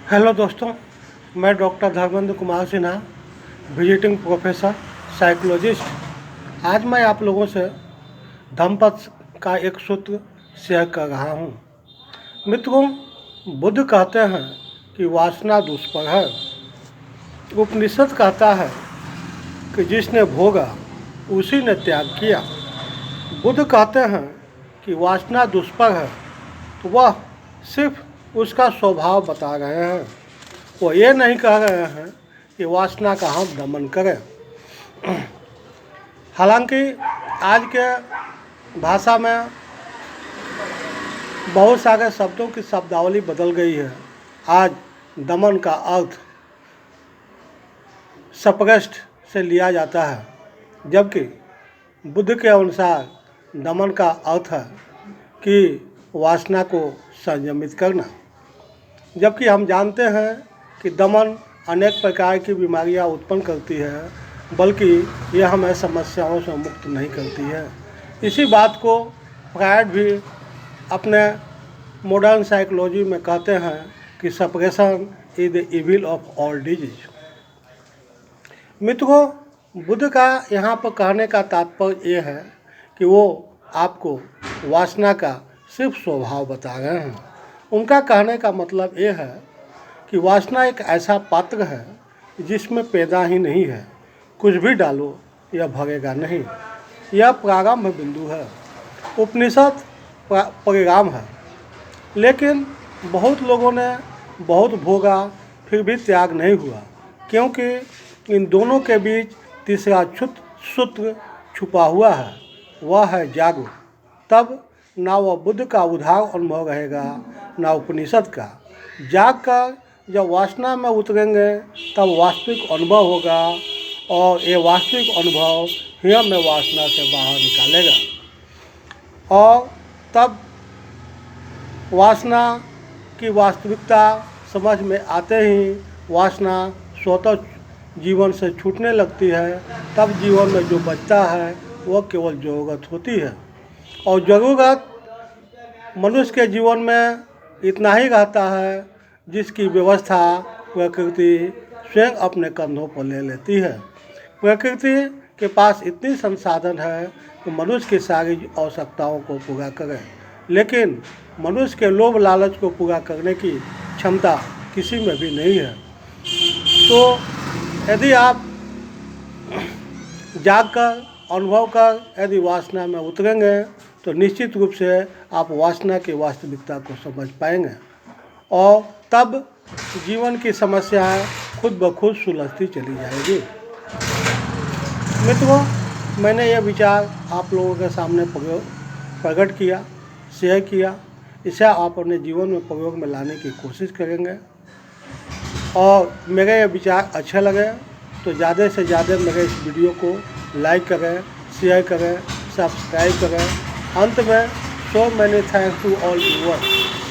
Hello दोस्तों, मैं doctor Dharmendra Kumar Sinha, visiting professor psychologist. आज मैं आप लोगों से धम्मपद का एक सूत्र शेयर कर रहा हूँ। मित्रों, बुद्ध कहते हैं कि वासना दुष्पर है। उपनिषद कहता है कि जिसने भोगा उसी ने त्याग किया। बुद्ध कहते हैं कि वासना दुष्पर है, तो वह सिर्फ उसका स्वभाव बता रहे हैं। वो ये नहीं कह रहे हैं कि वासना का हम दमन करें। हालांकि आज के भाषा में बहुत सारे शब्दों की शब्दावली बदल गई है। आज दमन का अर्थ सप्रेस्ट से लिया जाता है, जबकि बुद्ध के अनुसार दमन का अर्थ है कि वासना को संयमित करना। जबकि हम जानते हैं कि दमन अनेक प्रकार की बीमारियां उत्पन्न करती है, बल्कि यह हमें समस्याओं से मुक्त नहीं करती है। इसी बात को फ्रायड भी अपने मॉडर्न साइकोलॉजी में कहते हैं कि suppression is the evil of all disease. मित्रों, बुद्ध का यहाँ पर कहने का तात्पर्य ये है कि वो आपको वासना का सिर्फ स्वभाव बता रहे हैं। उनका कहने का मतलब ये है कि वासना एक ऐसा पात्र है जिसमें पैदा ही नहीं है। कुछ भी डालो यह भरेगा नहीं। यह प्रारंभ बिंदु है। उपनिषद परिणाम है। लेकिन बहुत लोगों ने बहुत भोगा, फिर भी त्याग नहीं हुआ, क्योंकि इन दोनों के बीच तीसरा सूत्र छुपा हुआ है। वह है जागो। तब ना वह बुद्ध का उदार अनुभव रहेगा, ना उपनिषद का। जाग कर जब वासना में उतरेंगे तब वास्तविक अनुभव होगा, और ये वास्तविक अनुभव ही हमें वासना से बाहर निकालेगा। और तब वासना की वास्तविकता समझ में आते ही वासना स्वतः जीवन से छूटने लगती है। तब जीवन में जो बचता है वह केवल ज़रूरत होती है, और ज़रूरत मनुष्य के जीवन में इतना ही रहता है जिसकी व्यवस्था प्रकृति स्वयं अपने कंधों पर ले लेती है। प्रकृति के पास इतनी संसाधन है कि मनुष्य की सारी आवश्यकताओं को पूरा करे, लेकिन मनुष्य के लोभ लालच को पूरा करने की क्षमता किसी में भी नहीं है। तो यदि आप जागकर अनुभव कर यदि वासना में उतरेंगे तो निश्चित रूप से आप वासना की वास्तविकता को समझ पाएंगे, और तब जीवन की समस्याएं खुद ब खुद सुलझती चली जाएगी। मित्रों, मैंने यह विचार आप लोगों के सामने प्रकट किया, शेयर किया। इसे आप अपने जीवन में प्रयोग में लाने की कोशिश करेंगे, और मेरे ये विचार अच्छे लगे तो ज़्यादा से ज़्यादा मेरे इस वीडियो को लाइक करें, शेयर करें, सब्सक्राइब करें। अंत में so many thanks to all viewers.